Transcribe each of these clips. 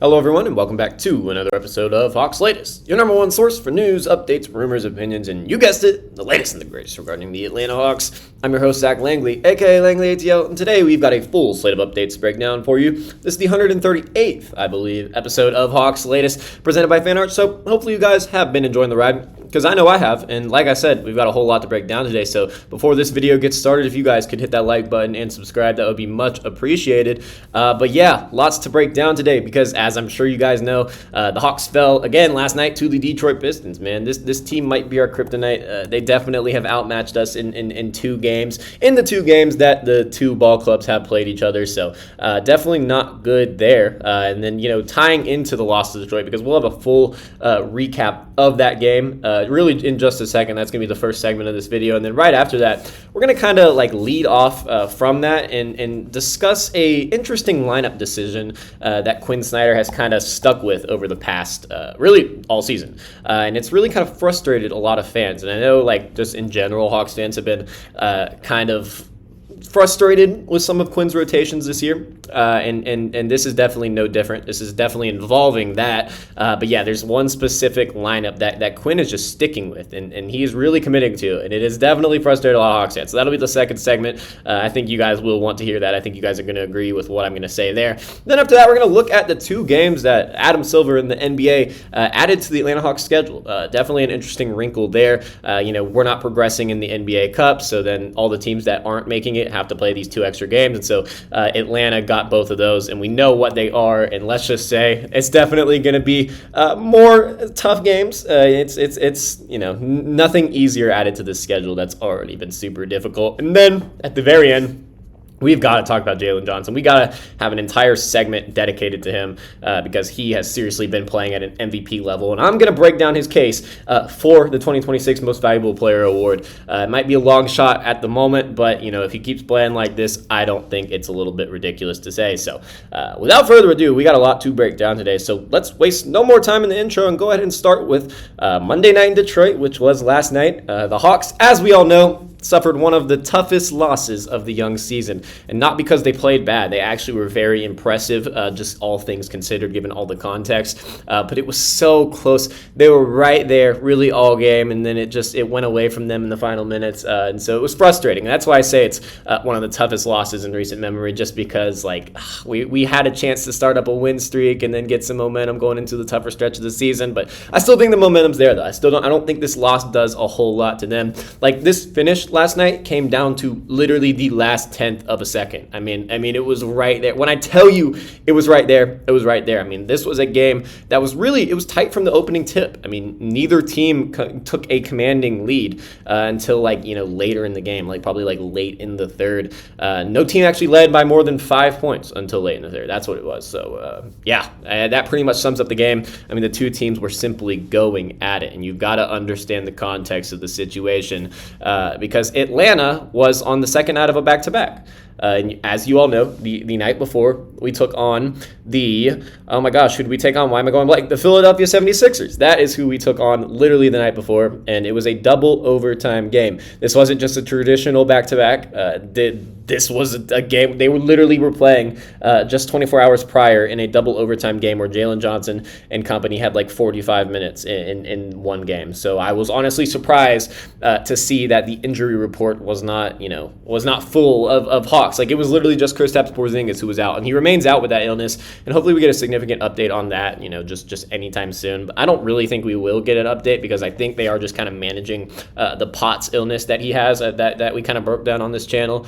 Hello everyone and welcome back to another episode of Hawks Latest, your number one source for news, updates, rumors, opinions, and you guessed it, the latest and the greatest regarding the Atlanta Hawks. I'm your host Zach Langley, aka Langley ATL, and today we've got a full slate of updates to break down for you. This is the 138th, I believe, episode of Hawks Latest, presented by FanArt, so hopefully you guys have been enjoying the ride. Because I know I have, and like I said, we've got a whole lot to break down today, so before this video gets started, if you guys could hit that like button and subscribe, that would be much appreciated. But yeah, lots to break down today, because as I'm sure you guys know, the Hawks fell again last night to the Detroit Pistons, man. This team might be our kryptonite. They definitely have outmatched us in two games, that the two ball clubs have played each other, so definitely not good there. And then, tying into the loss to Detroit, because we'll have a full recap of that game really in just a second. That's going to be the first segment of this video. And then right after that, we're going to kind of lead off from that and discuss a interesting lineup decision that Quinn Snyder has kind of stuck with over the past, really all season. And it's really kind of frustrated a lot of fans. And I know just in general, Hawks fans have been kind of frustrated with some of Quinn's rotations this year, and this is definitely no different. This is definitely involving that, but yeah, there's one specific lineup that Quinn is just sticking with, and he is really committing to, and it is definitely frustrated a lot of Hawks fans. So that'll be the second segment. I think you guys will want to hear that. I think you guys are going to agree with what I'm going to say there. Then after that, we're going to look at the two games that Adam Silver and the NBA added to the Atlanta Hawks schedule. Definitely an interesting wrinkle there. We're not progressing in the NBA Cup, so then all the teams that aren't making it have to play these two extra games, and so Atlanta got both of those, and we know what they are, and let's just say it's definitely going to be more tough games. It's nothing easier added to the schedule that's already been super difficult. And then at the very end, we've got to talk about Jalen Johnson. We got to have an entire segment dedicated to him because he has seriously been playing at an MVP level. And I'm going to break down his case for the 2026 Most Valuable Player Award. It might be a long shot at the moment, but, if he keeps playing like this, I don't think it's a little bit ridiculous to say. So without further ado, we got a lot to break down today. So let's waste no more time in the intro and go ahead and start with Monday night in Detroit, which was last night. The Hawks, as we all know, suffered one of the toughest losses of the young season, and not because they played bad. They actually were very impressive, just all things considered, given all the context, but it was so close. They were right there really all game, and then it went away from them in the final minutes, and so it was frustrating. And that's why I say it's one of the toughest losses in recent memory, just because we had a chance to start up a win streak and then get some momentum going into the tougher stretch of the season, but I still think the momentum's there, though. I don't think this loss does a whole lot to them. This finish last night came down to literally the last tenth of a second. I mean, it was right there. When I tell you it was right there, it was right there. I mean, this was a game that was it was tight from the opening tip. I mean, neither team took a commanding lead until later in the game, probably late in the third. No team actually led by more than 5 points until late in the third. That's what it was. So that pretty much sums up the game. I mean, the two teams were simply going at it, and you've got to understand the context of the situation because Atlanta was on the second night of a back-to-back. And as you all know, the night before, we took on who did we take on? Why am I going blank? The Philadelphia 76ers. That is who we took on literally the night before, and it was a double overtime game. This wasn't just a traditional back-to-back. This was a game they were playing just 24 hours prior in a double overtime game where Jalen Johnson and company had 45 minutes in one game. So I was honestly surprised to see that the injury report was not full of Hawks. It was literally just Kristaps Porzingis who was out, and he remains out with that illness, and hopefully we get a significant update on that, just anytime soon. But I don't really think we will get an update because I think they are just kind of managing the Potts illness that he has that we kind of broke down on this channel.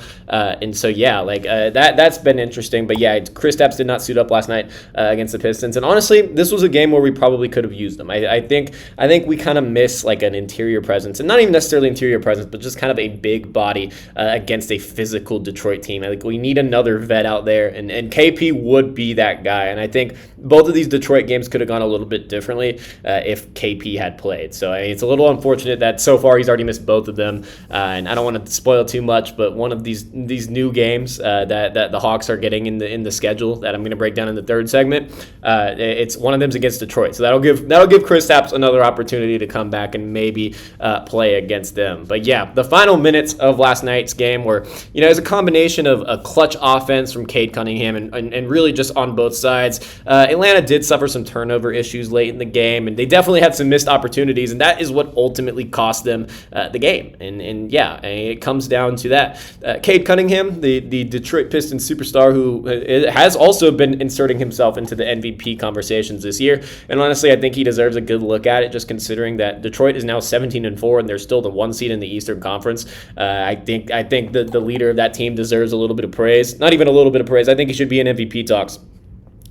And so, that's been interesting. But yeah, Kristaps did not suit up last night against the Pistons, and honestly, this was a game where we probably could have used them. I think we kind of miss an interior presence, and not even necessarily interior presence, but just kind of a big body against a physical Detroit team. I think we need another vet out there, and KP would be that guy. And I think both of these Detroit games could have gone a little bit differently if KP had played. So it's a little unfortunate that so far he's already missed both of them. And I don't want to spoil too much, but one of these new games that the Hawks are getting in the schedule that I'm going to break down in the third segment, it's one of them's against Detroit. So that'll give Kristaps another opportunity to come back and maybe play against them. But yeah, the final minutes of last night's game were, it's a combination combination of a clutch offense from Cade Cunningham and really just on both sides. Atlanta did suffer some turnover issues late in the game, and they definitely had some missed opportunities, and that is what ultimately cost them the game. And yeah, it comes down to that. Cade Cunningham, the Detroit Pistons superstar, who has also been inserting himself into the MVP conversations this year, and honestly, I think he deserves a good look at it, just considering that Detroit is now 17-4, and they're still the 1 seed in the Eastern Conference. I think the leader of that team deserves a little bit of praise. Not even a little bit of praise. I think he should be in MVP talks.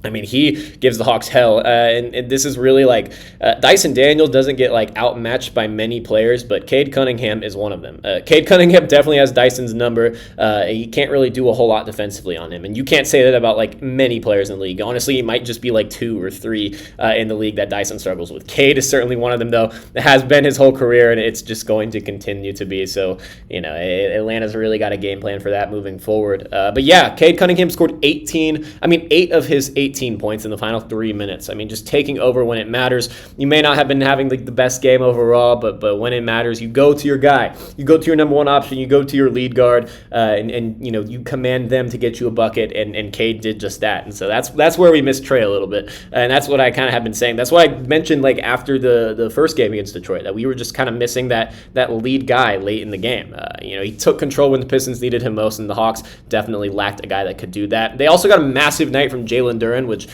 I mean, he gives the Hawks hell, and this is really like Dyson Daniels doesn't get like outmatched by many players, but Cade Cunningham is one of them. Cade Cunningham definitely has Dyson's number. He can't really do a whole lot defensively on him, and you can't say that about like many players in the league. Honestly, it might just be like 2 or 3 in the league that Dyson struggles with. Cade is certainly one of them, though. It has been his whole career, and it's just going to continue to be. So, Atlanta's really got a game plan for that moving forward. But yeah, Cade Cunningham scored 8 of his 18 points in the final 3 minutes. I mean, just taking over when it matters. You may not have been having the best game overall, but when it matters, you go to your guy. You go to your number 1 option. You go to your lead guard, and you command them to get you a bucket, and Cade did just that. And so that's where we missed Trey a little bit, and that's what I kind of have been saying. That's why I mentioned like after the first game against Detroit that we were just kind of missing that lead guy late in the game. He took control when the Pistons needed him most, and the Hawks definitely lacked a guy that could do that. They also got a massive night from Jalen Duren, which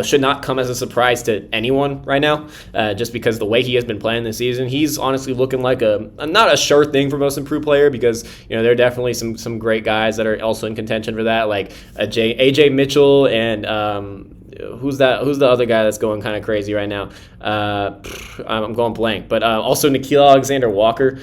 should not come as a surprise to anyone right now, just because the way he has been playing this season. He's honestly looking like not a sure thing for most improved player, because there are definitely some great guys that are also in contention for that, like AJ Mitchell and who's the other guy that's going kind of crazy right now? I'm going blank, but also Nickeil Alexander-Walker.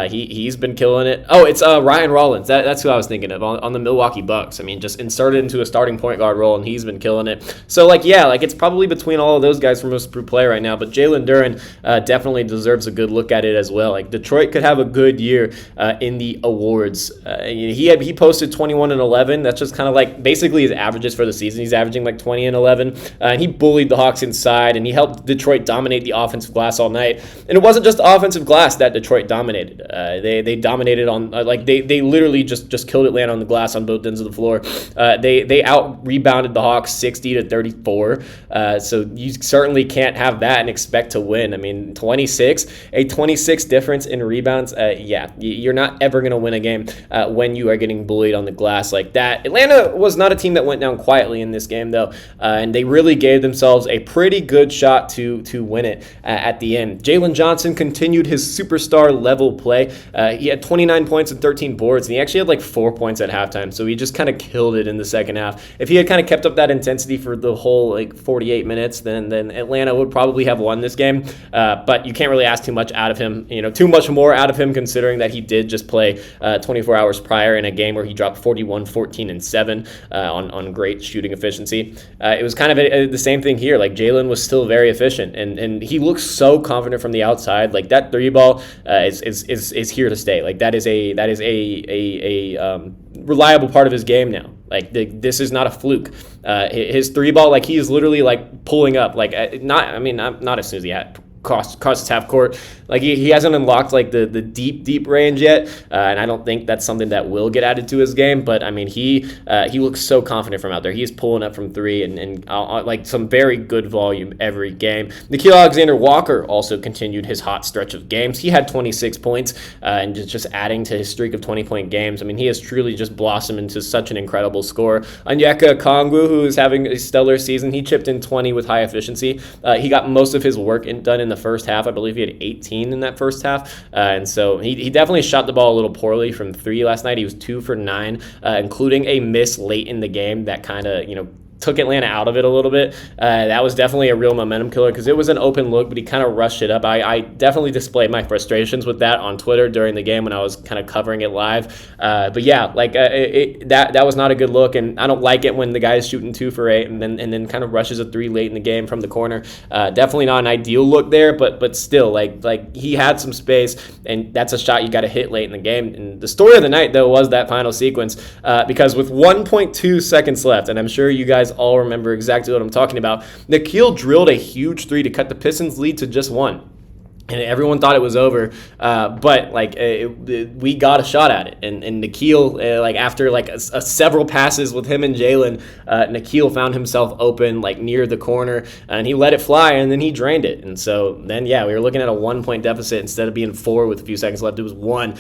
He's been killing it. Oh, it's Ryan Rollins. That's who I was thinking of on the Milwaukee Bucks. I mean, just inserted into a starting point guard role, and he's been killing it. So it's probably between all of those guys for most improved player right now. But Jalen Duren definitely deserves a good look at it as well. Like Detroit could have a good year in the awards. He posted 21 and 11. That's just kind of like basically his averages for the season. He's averaging like 20 and 11. And he bullied the Hawks inside, and he helped Detroit dominate the offensive glass all night. And it wasn't just offensive glass that Detroit dominated. They dominated on they literally just killed Atlanta on the glass on both ends of the floor. They out rebounded the Hawks 60-34. So you certainly can't have that and expect to win. I mean, a 26 difference in rebounds. You're not ever going to win a game when you are getting bullied on the glass like that. Atlanta was not a team that went down quietly in this game, though, and they really gave themselves a pretty good shot to win it at the end. Jalen Johnson continued his superstar level play. He had 29 points and 13 boards, and he actually had like 4 points at halftime, so he just kind of killed it in the second half. If he had kind of kept up that intensity for the whole 48 minutes, then Atlanta would probably have won this game, but you can't really ask too much out of him, too much more out of him, considering that he did just play 24 hours prior in a game where he dropped 41, 14, and 7 on great shooting efficiency. It was kind of the same thing here. Like Jalen was still very efficient, and he looks so confident from the outside. Like that 3-ball is here to stay. Like that is a reliable part of his game now. Like this is not a fluke. His 3-ball, like he is literally like pulling up. Like not as soon as he had crossed half court. Like he hasn't unlocked like the deep range yet, and I don't think that's something that will get added to his game. But I mean, he looks so confident from out there. He's pulling up from 3 and like some very good volume every game. Nickeil Alexander-Walker also continued his hot stretch of games. He had 26 points and just adding to his streak of 20-point games. I mean, he has truly just blossomed into such an incredible scorer. Onyeka Okongwu, who is having a stellar season, he chipped in 20 with high efficiency. He got most of his work done in the first half. I believe he had 18 in that first half, and so he definitely shot the ball a little poorly from 3 last night. He was 2 for 9, including a miss late in the game that kind of took Atlanta out of it a little bit. That was definitely a real momentum killer because it was an open look, but he kind of rushed it up. I definitely displayed my frustrations with that on Twitter during the game when I was kind of covering it live. But yeah, that was not a good look, and I don't like it when the guy is shooting 2 for 8 and then kind of rushes a 3 late in the game from the corner. Definitely not an ideal look there, but still, like he had some space, and that's a shot you got to hit late in the game. And the story of the night, though, was that final sequence because with 1.2 seconds left, and I'm sure you guys all remember exactly what I'm talking about, Nickeil drilled a huge 3 to cut the Pistons lead to just 1. and everyone thought it was over, but like we got a shot at it, and Nikhil, like after like several passes with him and Jalen, Nikhil found himself open like near the corner, and he let it fly, and then he drained it, and so then we were looking at a 1-point deficit instead of being 4 with a few seconds left. It was 1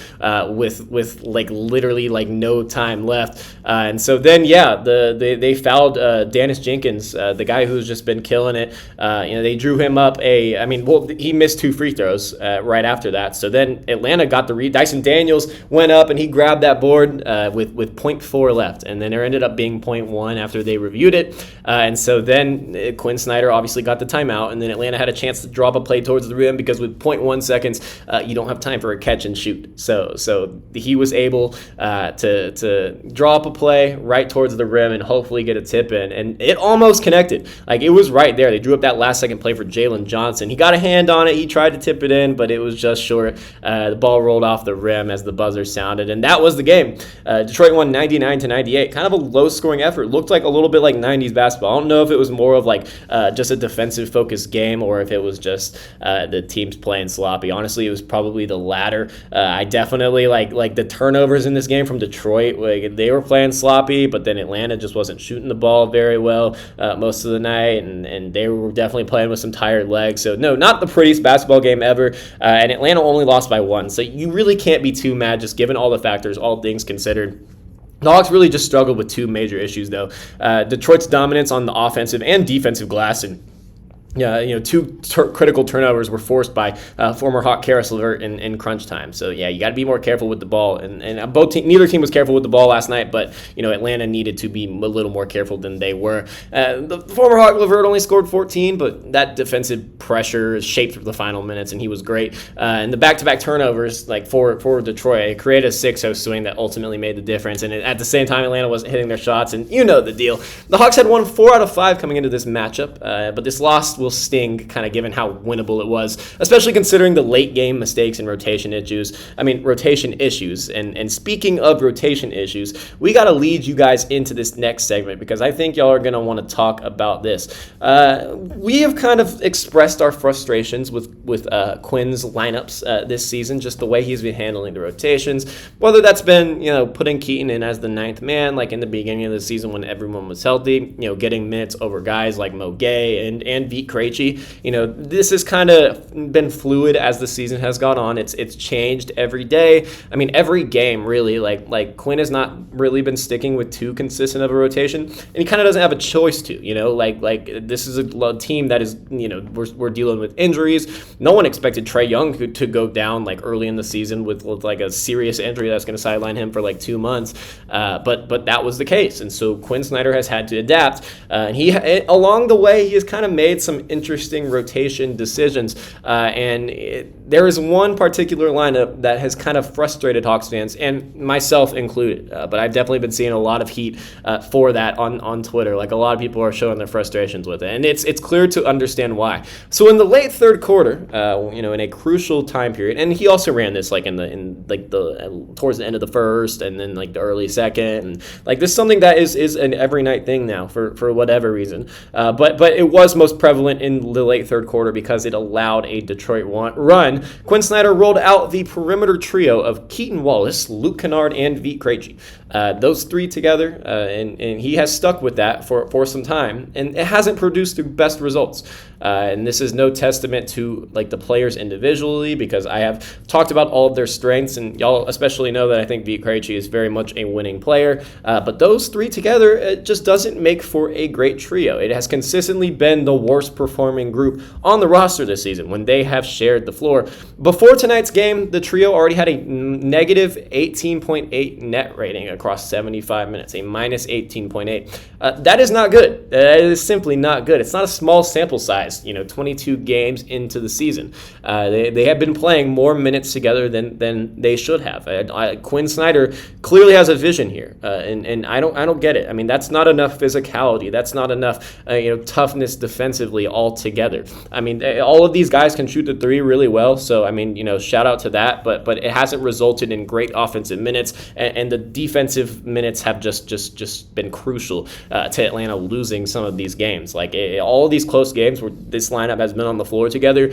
with like literally like no time left, and so then they fouled Dennis Jenkins, the guy who's just been killing it. They drew him up he missed 2 free throws right after that. So then Atlanta got the read. Dyson Daniels went up and he grabbed that board with 0.4 left, and then there ended up being 0.1 after they reviewed it. And so then Quinn Snyder obviously got the timeout, and then Atlanta had a chance to drop a play towards the rim because with 0.1 seconds, you don't have time for a catch and shoot. So he was able to draw up a play right towards the rim and hopefully get a tip in, and it almost connected. Like it was right there. They drew up that last second play for Jalen Johnson. He got a hand on it. He tried to tip it in, but it was just short. The ball rolled off the rim as the buzzer sounded, and that was the game. Detroit won 99-98. Kind of a low-scoring effort. Looked like a little bit like 90s basketball. I don't know if it was more of like just a defensive-focused game or if it was just the teams playing sloppy. Honestly, it was probably the latter. I definitely like the turnovers in this game from Detroit. Like they were playing sloppy, but then Atlanta just wasn't shooting the ball very well most of the night, and they were definitely playing with some tired legs. So no, not the prettiest basketball game ever, and Atlanta only lost by 1, so you really can't be too mad just given all the factors, all things considered. The Hawks really just struggled with 2 major issues though. Detroit's dominance on the offensive and defensive glass, and 2 critical turnovers were forced by former Hawk Karis LeVert in crunch time. So you got to be more careful with the ball, and neither team was careful with the ball last night, but Atlanta needed to be a little more careful than they were. The former Hawk LeVert only scored 14, but that defensive pressure shaped the final minutes, and he was great. And the back-to-back turnovers, like for Detroit, it created a 6-0 swing that ultimately made the difference. And at the same time, Atlanta wasn't hitting their shots, and the deal. The Hawks had won 4 out of 5 coming into this matchup, but this loss will sting, kind of given how winnable it was, especially considering the late game mistakes and rotation issues. And speaking of rotation issues, we got to lead you guys into this next segment because I think y'all are going to want to talk about this. We have kind of expressed our frustrations with Quinn's lineups this season, just the way he's been handling the rotations, whether that's been putting Keaton in as the 9th man like in the beginning of the season when everyone was healthy, getting minutes over guys like Mo Gay and Vit Krejci. This has kind of been fluid as the season has gone on. It's changed every day. Every game really. Like Quinn has not really been sticking with too consistent of a rotation, and he kind of doesn't have a choice to. Like this is a team that is we're dealing with injuries. No one expected Trae Young to go down like early in the season with like a serious injury that's going to sideline him for like 2 months. But that was the case, and so Quinn Snyder has had to adapt. And along the way he has kind of made some interesting rotation decisions, there is one particular lineup that has kind of frustrated Hawks fans, and myself included, but I've definitely been seeing a lot of heat for that on Twitter. Like a lot of people are showing their frustrations with it, and it's clear to understand why. So in the late third quarter, in a crucial time period, and he also ran this like towards the end of the first, and then like the early second, and like this is something that is an every night thing now for whatever reason, but it was most prevalent in the late third quarter because it allowed a Detroit run. Quinn Snyder rolled out the perimeter trio of Keaton Wallace, Luke Kennard, and Vit Krejci. Those 3 together, and he has stuck with that for some time, and it hasn't produced the best results. And this is no testament to like the players individually, because I have talked about all of their strengths, and y'all especially know that I think Vit Krejci is very much a winning player. But those 3 together, it just doesn't make for a great trio. It has consistently been the worst performing group on the roster this season when they have shared the floor. Before tonight's game, the trio already had a negative 18.8 net rating across 75 minutes, a minus 18.8. That is not good. That is simply not good. It's not a small sample size, 22 games into the season. They have been playing more minutes together than they should have. Quinn Snyder clearly has a vision here, and I don't get it. That's not enough physicality. That's not enough toughness defensively altogether. All of these guys can shoot the 3 really well, so shout out to that, but it hasn't resulted in great offensive minutes, and the defensive minutes have just been crucial to Atlanta losing some of these games. All of these close games were this lineup has been on the floor together.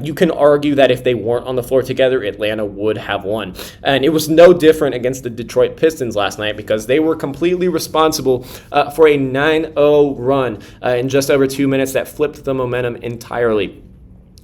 You can argue that if they weren't on the floor together, Atlanta would have won. And it was no different against the Detroit Pistons last night because they were completely responsible for a 9-0 run in just over 2 minutes that flipped the momentum entirely.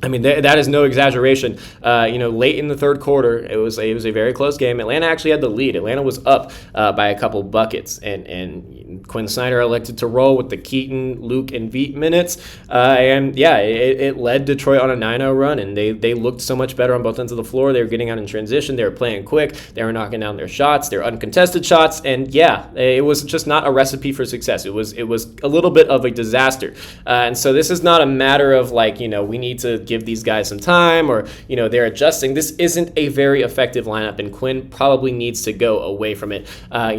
I mean, that is no exaggeration. Late in the third quarter, it was a very close game. Atlanta actually had the lead. Atlanta was up by a couple buckets, and Quinn Snyder elected to roll with the Keaton, Luke, and Veit minutes. It led Detroit on a 9-0 run, and they looked so much better on both ends of the floor. They were getting out in transition. They were playing quick. They were knocking down their shots, their uncontested shots, and it was just not a recipe for success. It was a little bit of a disaster. And so this is not a matter of we need to give these guys some time or they're adjusting. This isn't a very effective lineup, and Quinn probably needs to go away from it.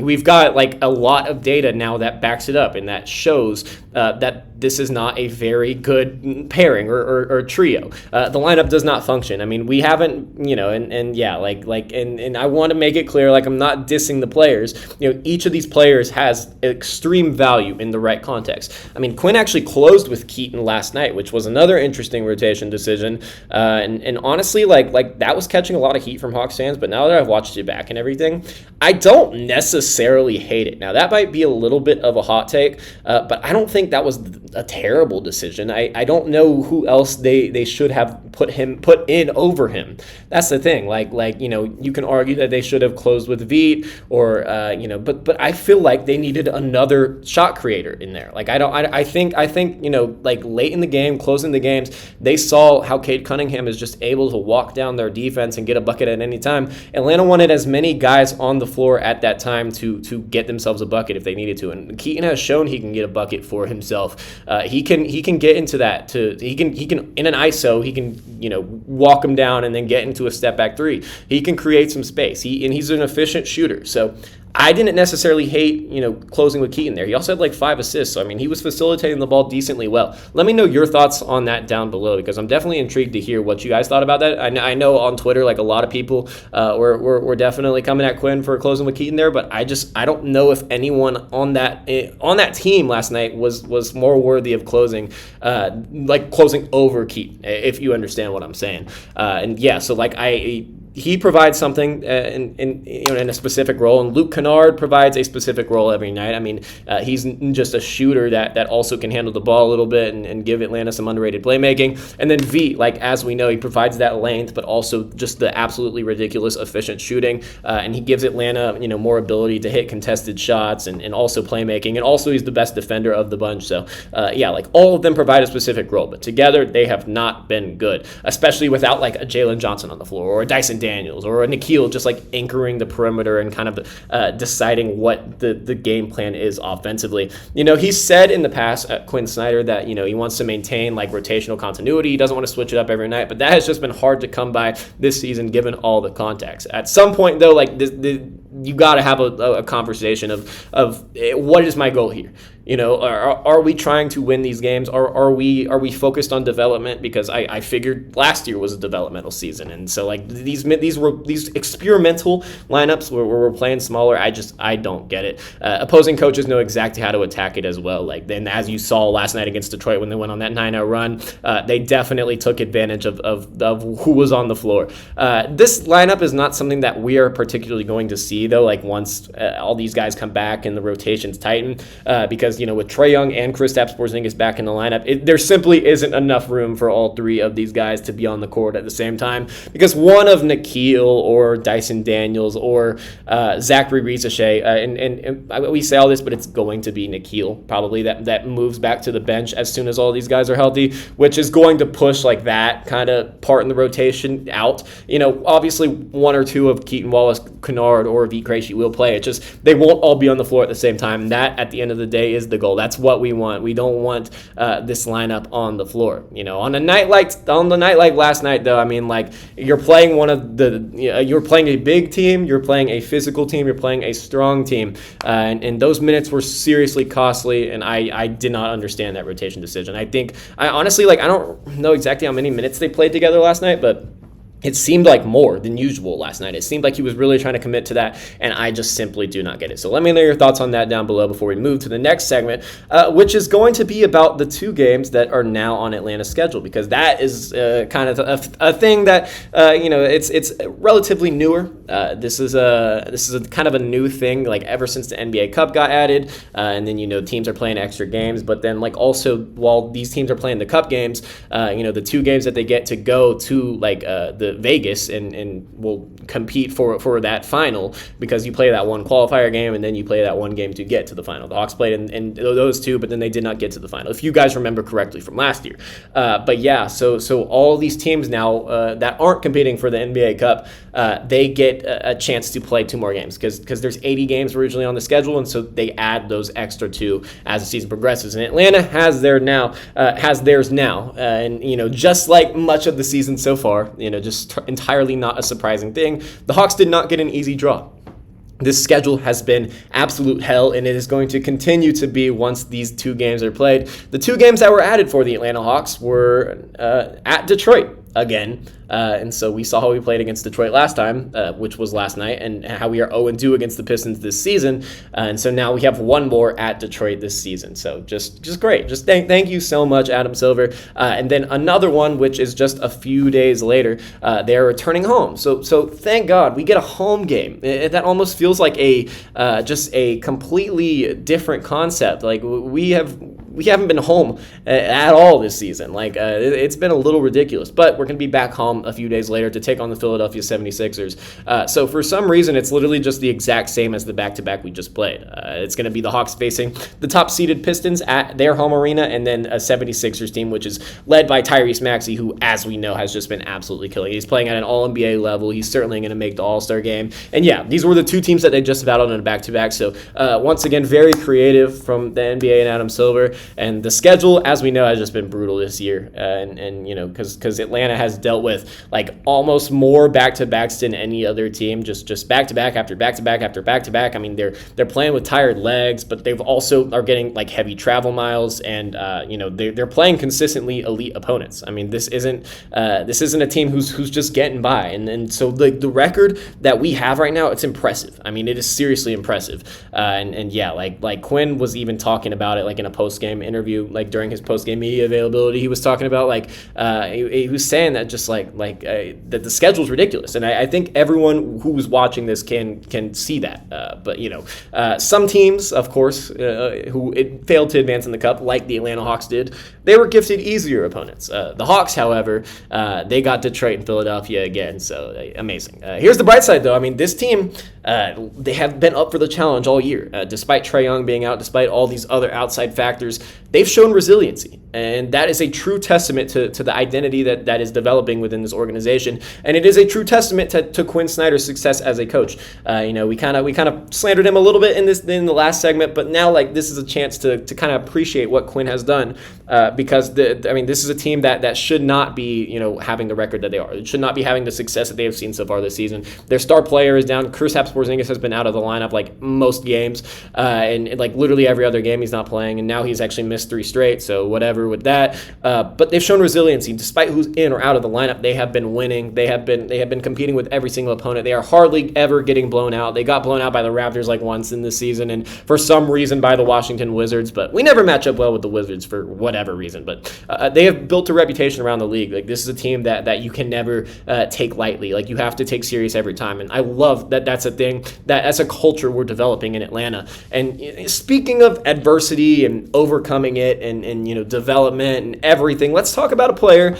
We've got a lot of data now that backs it up and that shows that this is not a very good pairing or trio. The lineup does not function. I mean, we haven't, and I want to make it clear, I'm not dissing the players. Each of these players has extreme value in the right context. I mean, Quinn actually closed with Keaton last night, which was another interesting rotation decision. And honestly, that was catching a lot of heat from Hawks fans. But now that I've watched it back and everything, I don't necessarily hate it. Now, that might be a little bit of a hot take, but I don't think that was a terrible decision. I don't know who else they should have put in over him. That's the thing. You can argue that they should have closed with Veit or but I feel like they needed another shot creator in there. I think late in the game, closing the games, they saw how Cade Cunningham is just able to walk down their defense and get a bucket at any time. Atlanta wanted as many guys on the floor at that time to get themselves a bucket if they needed to, and Keaton has shown he can get a bucket for himself. He can get into that. He can in an ISO he can walk him down and then get into a step back three. He can create some space. He's an efficient shooter. So I didn't necessarily hate, closing with Keaton there. He also had 5 assists. So, I mean, he was facilitating the ball decently well. Let me know your thoughts on that down below because I'm definitely intrigued to hear what you guys thought about that. I know on Twitter, a lot of people were definitely coming at Quinn for closing with Keaton there, but I don't know if anyone on that team last night was more worthy of closing, closing over Keaton, if you understand what I'm saying. He provides something in a specific role, and Luke Kennard provides a specific role every night. I mean, he's just a shooter that also can handle the ball a little bit and give Atlanta some underrated playmaking. And then Veit, as we know, he provides that length, but also just the absolutely ridiculous efficient shooting. And he gives Atlanta, more ability to hit contested shots and also playmaking. And also he's the best defender of the bunch. So, all of them provide a specific role, but together they have not been good, especially without a Jalen Johnson on the floor or a Dyson Daniels or a Nikhil just anchoring the perimeter and kind of deciding what the game plan is offensively. He said in the past, Quinn Snyder, that he wants to maintain rotational continuity. He doesn't want to switch it up every night, but that has just been hard to come by this season given all the context. At some point though, you got to have a conversation of what is my goal here. Are we trying to win these games? Are we focused on development? Because I figured last year was a developmental season, and so these experimental lineups where we're playing smaller, I don't get it. Opposing coaches know exactly how to attack it as well. Then as you saw last night against Detroit when they went on that 9-0 run, they definitely took advantage of who was on the floor. This lineup is not something that we are particularly going to see though. Once all these guys come back and the rotations tighten, because with Trae Young and Kristaps Porzingis back in the lineup, there simply isn't enough room for all three of these guys to be on the court at the same time, because one of Nikhil or Dyson Daniels or Zachary Rizashay, and we say all this, but it's going to be Nikhil probably that moves back to the bench as soon as all these guys are healthy, which is going to push that kind of part in the rotation out. Obviously one or two of Keaton Wallace, Kennard, or Veit Krejci will play. It's just they won't all be on the floor at the same time. That at the end of the day is the goal. That's what we want. We don't want this lineup on the floor. On a night like last night, though, I mean, you're playing you're playing a big team, you're playing a physical team, you're playing a strong team, and those minutes were seriously costly. And I did not understand that rotation decision. I honestly I don't know exactly how many minutes they played together last night, but it seemed like more than usual last night. It seemed like he was really trying to commit to that, and I just simply do not get it. So let me know your thoughts on that down below before we move to the next segment, which is going to be about the 2 games that are now on Atlanta's schedule, because that is kind of a thing that it's relatively newer. This is a kind of a new thing, like ever since the NBA Cup got added, and then teams are playing extra games. But then also while these teams are playing the Cup games, the 2 games that they get to go to the Vegas and will compete for that final, because you play that one qualifier game and then you play that one game to get to the final. The Hawks played in those 2, but then they did not get to the final, if you guys remember correctly from last year. But yeah, so all these teams now that aren't competing for the NBA Cup, they get a chance to play 2 more games, because there's 80 games originally on the schedule, and so they add those extra 2 as the season progresses. And Atlanta has theirs now, and just like much of the season so far, just entirely not a surprising thing. The Hawks did not get an easy draw. This schedule has been absolute hell, and it is going to continue to be once these 2 games are played. The 2 games that were added for the Atlanta Hawks were at Detroit again. And so we saw how we played against Detroit last time, which was last night, and how we are 0-2 against the Pistons this season. And so now we have 1 more at Detroit this season. So just great. Just thank you so much, Adam Silver. And then another one, which is just a few days later, they're returning home. So thank God we get a home game. That almost feels like just a completely different concept. Like we haven't been home at all this season. It's been a little ridiculous, but we're going to be back home a few days later to take on the Philadelphia 76ers. So for some reason, it's literally just the exact same as the back-to-back we just played. It's going to be the Hawks facing the top-seeded Pistons at their home arena, and then a 76ers team, which is led by Tyrese Maxey, who, as we know, has just been absolutely killing. He's playing at an All-NBA level. He's certainly going to make the All-Star game. And yeah, these were the 2 teams that they just battled on a back-to-back. So once again, very creative from the NBA and Adam Silver. And the schedule, as we know, has just been brutal this year. Because Atlanta has dealt with almost more back-to-backs than any other team, just back-to-back after back-to-back after back-to-back. I mean, they're playing with tired legs, but they've also are getting heavy travel miles, and they're playing consistently elite opponents. I mean, this isn't a team who's just getting by, and so the record that we have right now, it's impressive. I mean, it is seriously impressive. And yeah, like Quinn was even talking about it in a post-game interview, during his post-game media availability. He was talking about he was saying that just that the schedule's ridiculous, and I think everyone who was watching this can see that. But some teams, of course, who failed to advance in the Cup, like the Atlanta Hawks did, they were gifted easier opponents. The Hawks, however, they got Detroit and Philadelphia again, so amazing. Here's the bright side, though. I mean, this team, they have been up for the challenge all year. Despite Trae Young being out, despite all these other outside factors, they've shown resiliency, and that is a true testament to the identity that is developing within this organization, and it is a true testament to Quinn Snyder's success as a coach. We kind of slandered him a little bit in the last segment, but now this is a chance to kind of appreciate what Quinn has done, because this is a team that should not be having the record that they are. It should not be having the success that they have seen so far this season. Their star player is down. Kristaps Porzingis has been out of the lineup most games, and literally every other game he's not playing, and now he's actually missed 3 straight. So whatever with that, but they've shown resiliency despite who's in or out of the lineup. They have been winning. They have been competing with every single opponent. They are hardly ever getting blown out. They got blown out by the Raptors once in this season, and for some reason by the Washington Wizards, but we never match up well with the Wizards for whatever reason. But they have built a reputation around the league. This is a team that you can never take lightly. You have to take serious every time, and I love that. That's a thing that's a culture we're developing in Atlanta. And speaking of adversity and overcoming it, and development and everything, let's talk about a player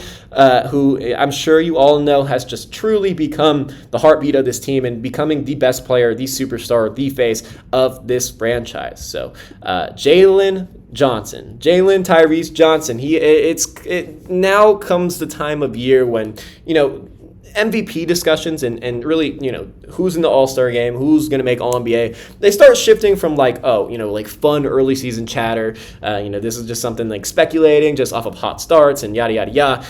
who I'm sure you all know has just truly become the heartbeat of this team and becoming the best player, the superstar, the face of this franchise. So Jalen Tyrese Johnson. It now comes the time of year when MVP discussions and really, who's in the All-Star game, who's going to make All-NBA, they start shifting from fun early season chatter. This is just something speculating just off of hot starts and yada, yada, yada.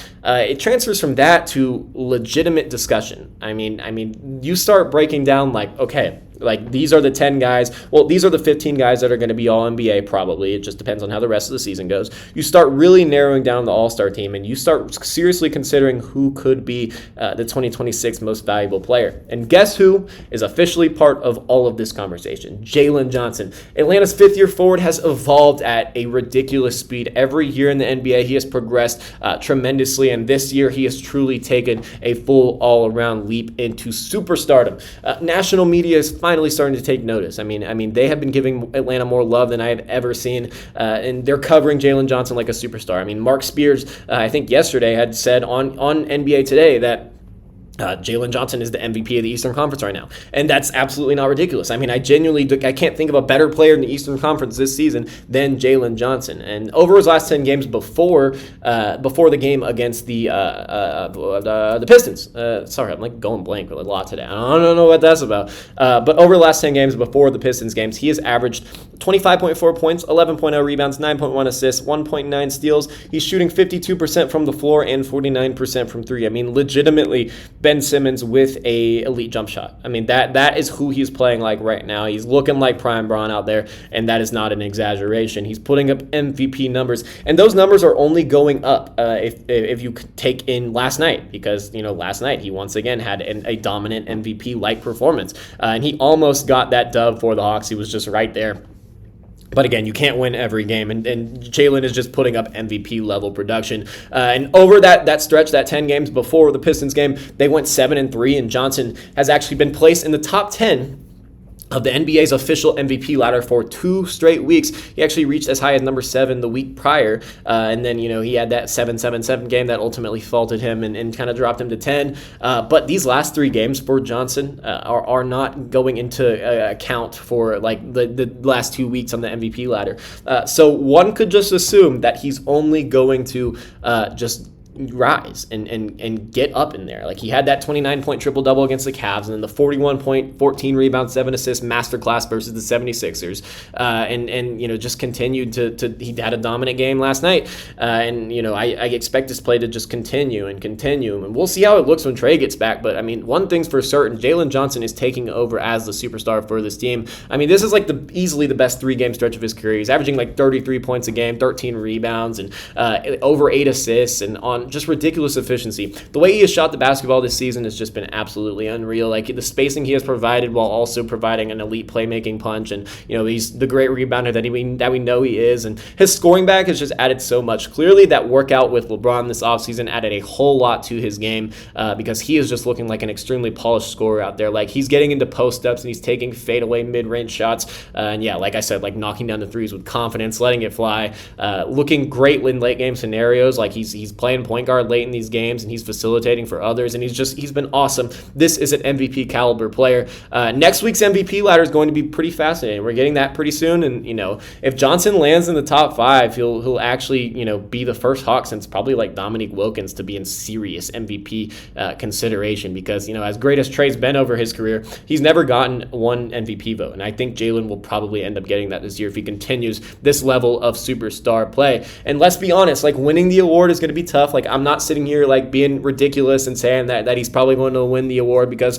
It transfers from that to legitimate discussion. I mean, you start breaking down okay, Like, these are the 10 guys. Well, these are the 15 guys that are going to be all NBA probably. It just depends on how the rest of the season goes. You start really narrowing down the all-star team, and you start seriously considering who could be the 2026 most valuable player. And guess who is officially part of all of this conversation? Jalen Johnson. Atlanta's fifth-year forward has evolved at a ridiculous speed. Every year in the NBA, he has progressed tremendously, and this year he has truly taken a full all-around leap into superstardom. National media is finally starting to take notice. I mean, they have been giving Atlanta more love than I have ever seen, and they're covering Jalen Johnson like a superstar. I mean, Mark Spears, I think yesterday, had said on NBA Today that Jalen Johnson is the MVP of the Eastern Conference right now. And that's absolutely not ridiculous. I mean, I can't think of a better player in the Eastern Conference this season than Jalen Johnson. And over his last 10 games before the game against the Pistons, sorry, I'm like going blank with a lot today. I don't know what that's about. But over the last 10 games before the Pistons games, he has averaged 25.4 points, 11.0 rebounds, 9.1 assists, 1.9 steals. He's shooting 52% from the floor and 49% from three. I mean, legitimately, Ben Simmons with a elite jump shot. I mean, that is who he's playing like right now. He's looking like Prime Braun out there, and that is not an exaggeration. He's putting up MVP numbers, and those numbers are only going up if you take in last night, because last night he once again had a dominant MVP-like performance, and he almost got that dub for the Hawks. He was just right there. But again, you can't win every game, and Jalen is just putting up MVP-level production. And over that stretch, that 10 games before the Pistons game, they went 7-3, and Johnson has actually been placed in the top 10 of the NBA's official MVP ladder for 2 straight weeks. He actually reached as high as number 7 the week prior, and then he had that 7-7-7 game that ultimately faulted him and kind of dropped him to 10. But these last 3 games for Johnson are not going into account for like the last 2 weeks on the MVP ladder. So one could just assume that he's only going to just rise and get up in there. Like, he had that 29-point triple-double against the Cavs, and then the 41-point, 14 rebounds, 7 assists masterclass versus the 76ers, and just continued to he had a dominant game last night, and I expect this play to just continue, and we'll see how it looks when Trey gets back. But I mean, one thing's for certain, Jalen Johnson is taking over as the superstar for this team. I mean, this is like easily the best 3-game stretch of his career. He's averaging like 33 points a game, 13 rebounds, and over 8 assists, and on just ridiculous efficiency. The way he has shot the basketball this season has just been absolutely unreal. Like, the spacing he has provided while also providing an elite playmaking punch, and he's the great rebounder that we know he is, and his scoring back has just added so much. Clearly, that workout with LeBron this offseason added a whole lot to his game, because he is just looking like an extremely polished scorer out there. Like, he's getting into post-ups, and he's taking fadeaway mid-range shots, and yeah, like I said, like knocking down the threes with confidence, letting it fly, looking great in late game scenarios. Like, he's playing point guard late in these games, and he's facilitating for others, and he's been awesome. This is an MVP caliber player. Next week's MVP ladder is going to be pretty fascinating. We're getting that pretty soon, and if Johnson lands in the top 5, he'll actually be the first Hawk since probably like Dominique Wilkins to be in serious MVP consideration, because as great as Trey's been over his career, he's never gotten one MVP vote, and I think Jalen will probably end up getting that this year if he continues this level of superstar play. And let's be honest, like, winning the award is going to be tough. Like, I'm not sitting here like being ridiculous and saying that he's probably going to win the award, because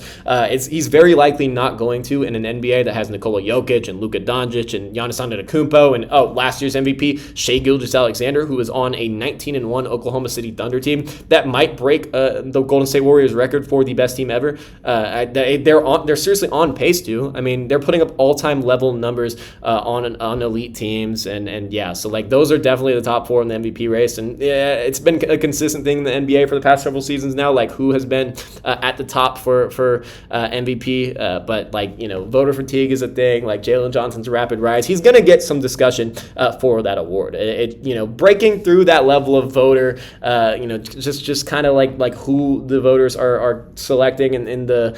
he's very likely not going to, in an NBA that has Nikola Jokic and Luka Doncic and Giannis Antetokounmpo and last year's MVP Shai Gilgeous-Alexander, who is on a 19-1 Oklahoma City Thunder team that might break the Golden State Warriors record for the best team ever. They're seriously on pace to. I mean, they're putting up all-time level numbers on elite teams, and yeah, so like those are definitely the top 4 in the MVP race, and yeah, it's been a consistent thing in the NBA for the past several seasons now, like who has been at the top for MVP, but like voter fatigue is a thing. Like, Jalen Johnson's rapid rise, he's gonna get some discussion for that award. Breaking through that level of voter, just kind of like who the voters are selecting in the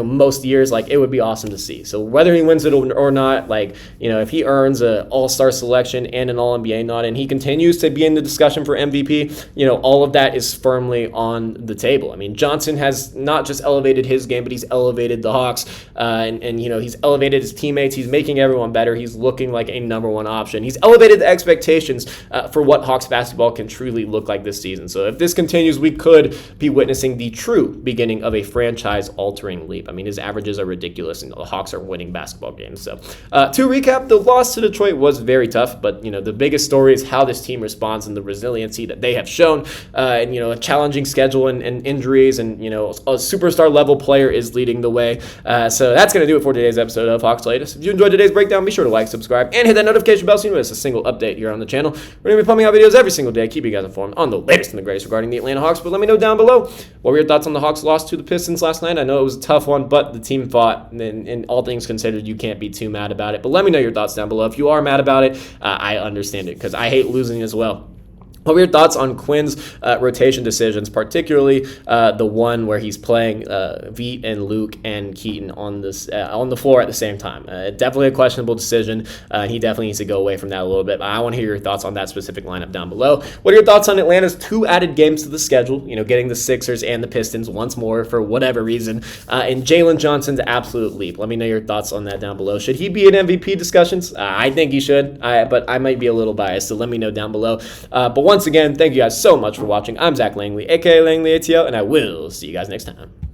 most years, like it would be awesome to see. So whether he wins it or not, like if he earns an All-Star selection and an All-NBA nod, and he continues to be in the discussion for MVP, all of that is firmly on the table. I mean, Johnson has not just elevated his game, but he's elevated the Hawks, and he's elevated his teammates. He's making everyone better. He's looking like a number one option. He's elevated the expectations for what Hawks basketball can truly look like this season. So if this continues, we could be witnessing the true beginning of a franchise-altering leap. I mean, his averages are ridiculous, and the Hawks are winning basketball games. So to recap, the loss to Detroit was very tough, but the biggest story is how this team responds and the resiliency that they have shown. And a challenging schedule and injuries, and a superstar level player is leading the way. So that's going to do it for today's episode of Hawks Latest. If you enjoyed today's breakdown, be sure to like, subscribe, and hit that notification bell so you don't miss a single update here on the channel. We're going to be pumping out videos every single day, keep you guys informed on the latest and the greatest regarding the Atlanta Hawks. But let me know down below, what were your thoughts on the Hawks' loss to the Pistons last night? I know it was a tough one, but the team fought, and all things considered, you can't be too mad about it. But let me know your thoughts down below. If you are mad about it, I understand it, because I hate losing as well. What were your thoughts on Quinn's rotation decisions, particularly the one where he's playing Veet and Luke and Keaton on the floor at the same time? Definitely a questionable decision. He definitely needs to go away from that a little bit. But I want to hear your thoughts on that specific lineup down below. What are your thoughts on Atlanta's 2 added games to the schedule? Getting the Sixers and the Pistons once more for whatever reason, and Jalen Johnson's absolute leap. Let me know your thoughts on that down below. Should he be in MVP discussions? I think he should, but I might be a little biased, so let me know down below. But once again, thank you guys so much for watching. I'm Zach Langley, aka Langley ATL, and I will see you guys next time.